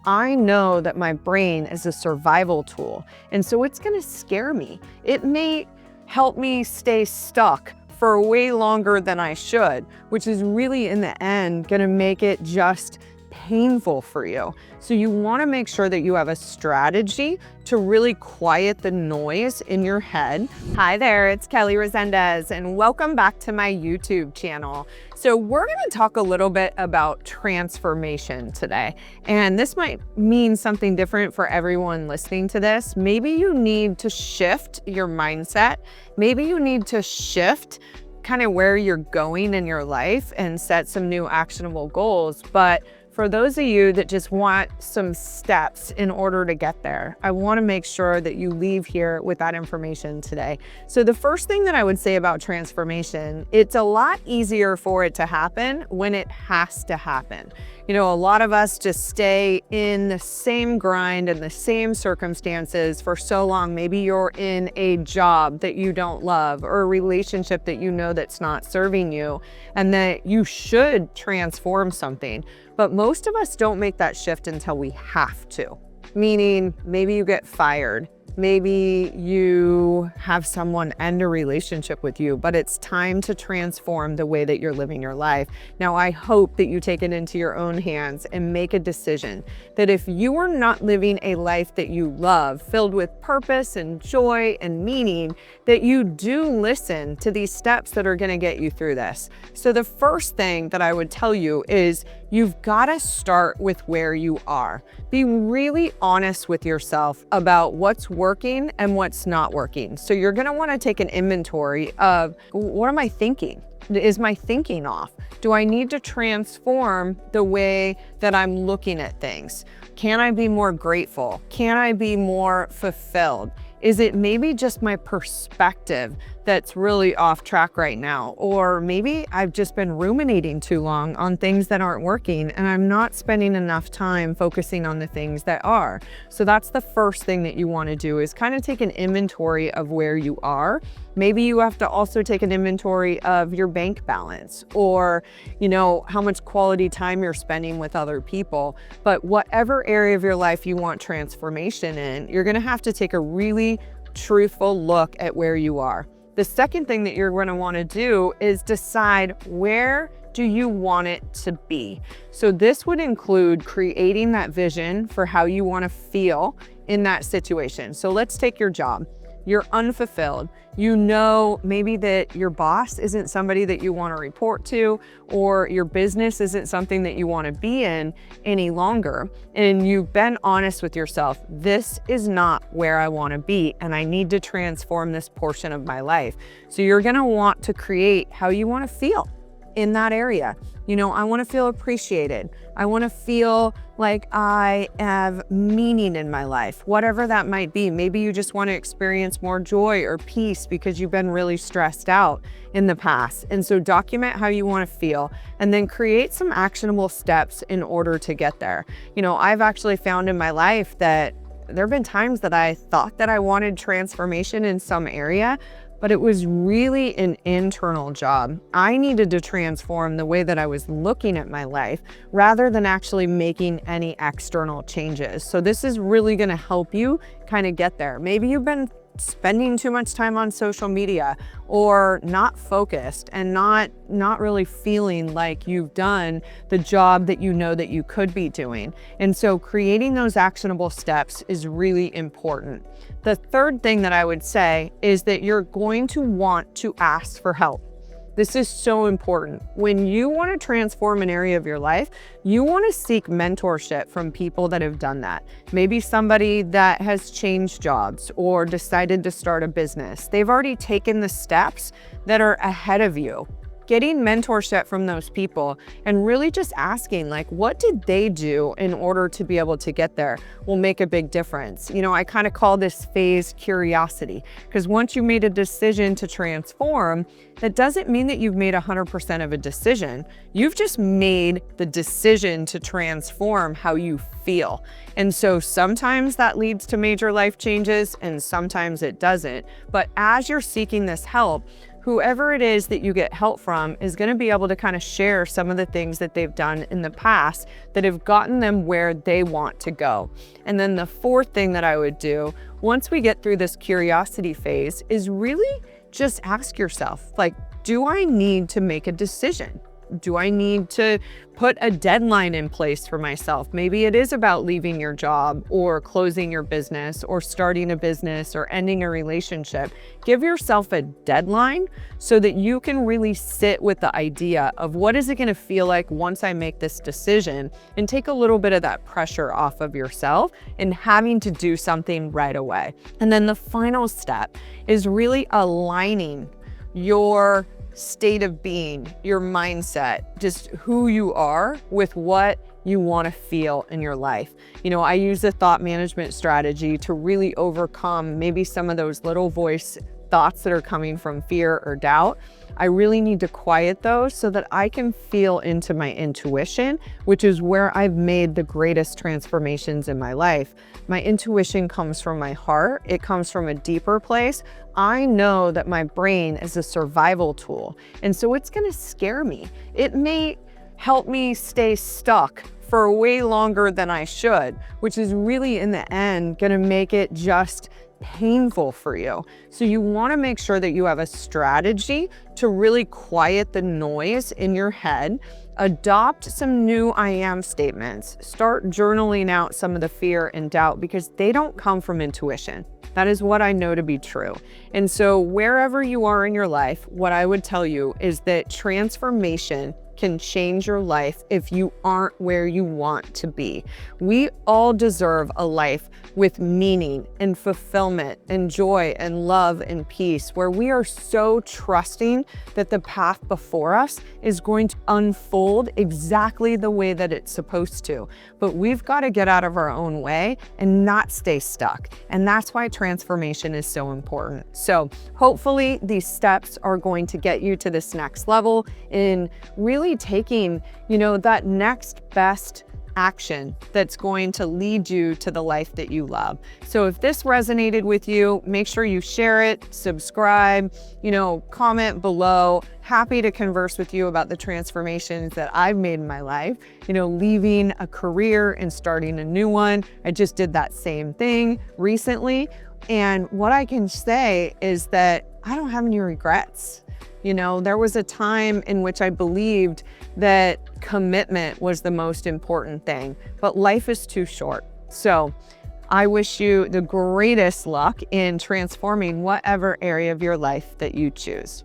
I know that my brain is a survival tool, and so it's gonna scare me. It may help me stay stuck for way longer than I should, which is really in the end gonna make it just painful for you. So you wanna make sure that you have a strategy to really quiet the noise in your head. Hi there, it's Kelly Resendez, and welcome back to my YouTube channel. So we're gonna talk a little bit about transformation today. And this might mean something different for everyone listening to this. Maybe you need to shift your mindset. Maybe you need to shift kind of where you're going in your life and set some new actionable goals. But for those of you that just want some steps in order to get there, I want to make sure that you leave here with that information today. So the first thing that I would say about transformation, it's a lot easier for it to happen when it has to happen. You know, a lot of us just stay in the same grind and the same circumstances for so long. Maybe you're in a job that you don't love or a relationship that you know that's not serving you and that you should transform something. But most of us don't make that shift until we have to. Meaning maybe you get fired. Maybe you have someone end a relationship with you, but it's time to transform the way that you're living your life. Now, I hope that you take it into your own hands and make a decision that if you are not living a life that you love, filled with purpose and joy and meaning, that you do listen to these steps that are gonna get you through this. So the first thing that I would tell you is you've gotta start with where you are. Be really honest with yourself about what's working and what's not working. So you're gonna wanna take an inventory of, what am I thinking? Is my thinking off? Do I need to transform the way that I'm looking at things? Can I be more grateful? Can I be more fulfilled? Is it maybe just my perspective that's really off track right now? Or maybe I've just been ruminating too long on things that aren't working and I'm not spending enough time focusing on the things that are. So that's the first thing that you want to do, is kind of take an inventory of where you are. Maybe you have to also take an inventory of your bank balance, or, you know, how much quality time you're spending with other people. But whatever area of your life you want transformation in, you're going to have to take a really truthful look at where you are. The second thing that you're going to want to do is decide, where do you want it to be? So this would include creating that vision for how you want to feel in that situation. So let's take your job. You're unfulfilled. You know maybe that your boss isn't somebody that you want to report to, or your business isn't something that you want to be in any longer. And you've been honest with yourself. This is not where I want to be, and I need to transform this portion of my life. So you're going to want to create how you want to feel in that area. You know, I want to feel appreciated. I want to feel like I have meaning in my life, whatever that might be. Maybe you just want to experience more joy or peace because you've been really stressed out in the past. And so document how you want to feel and then create some actionable steps in order to get there. You know, I've actually found in my life that there have been times that I thought that I wanted transformation in some area, but it was really an internal job. I needed to transform the way that I was looking at my life rather than actually making any external changes. So this is really going to help you kind of get there. Maybe you've been spending too much time on social media, or not focused and not really feeling like you've done the job that you know that you could be doing. And so creating those actionable steps is really important. The third thing that I would say is that you're going to want to ask for help. This is so important. When you want to transform an area of your life, you want to seek mentorship from people that have done that. Maybe somebody that has changed jobs or decided to start a business. They've already taken the steps that are ahead of you. Getting mentorship from those people and really just asking, like, what did they do in order to be able to get there will make a big difference. You know, I kind of call this phase curiosity, because once you made a decision to transform, that doesn't mean that you've made 100% of a decision. You've just made the decision to transform how you feel. And so sometimes that leads to major life changes and sometimes it doesn't. But as you're seeking this help, whoever it is that you get help from is going to be able to kind of share some of the things that they've done in the past that have gotten them where they want to go. And then the fourth thing that I would do once we get through this curiosity phase is really just ask yourself, like, do I need to make a decision? Do I need to put a deadline in place for myself? Maybe it is about leaving your job or closing your business or starting a business or ending a relationship. Give yourself a deadline so that you can really sit with the idea of what is it going to feel like once I make this decision, and take a little bit of that pressure off of yourself and having to do something right away. And then the final step is really aligning your state of being, your mindset, just who you are with what you want to feel in your life. You know, I use the thought management strategy to really overcome maybe some of those little voice thoughts that are coming from fear or doubt. I really need to quiet those so that I can feel into my intuition, which is where I've made the greatest transformations in my life. My intuition comes from my heart. It comes from a deeper place. I know that my brain is a survival tool, and so it's going to scare me. It may help me stay stuck for way longer than I should, which is really in the end going to make it just painful for you. So you want to make sure that you have a strategy to really quiet the noise in your head. Adopt some new I am statements. Start journaling out some of the fear and doubt, because they don't come from intuition. That is what I know to be true. And so wherever you are in your life, what I would tell you is that transformation can change your life if you aren't where you want to be. We all deserve a life with meaning and fulfillment and joy and love and peace, where we are so trusting that the path before us is going to unfold exactly the way that it's supposed to. But we've got to get out of our own way and not stay stuck. And that's why transformation is so important. So hopefully these steps are going to get you to this next level in really taking, that next best action that's going to lead you to the life that you love. So if this resonated with you, make sure you share it, subscribe, comment below. Happy to converse with you about the transformations that I've made in my life, leaving a career and starting a new one. I just did that same thing recently. And what I can say is that I don't have any regrets. There was a time in which I believed that commitment was the most important thing, but life is too short. So I wish you the greatest luck in transforming whatever area of your life that you choose.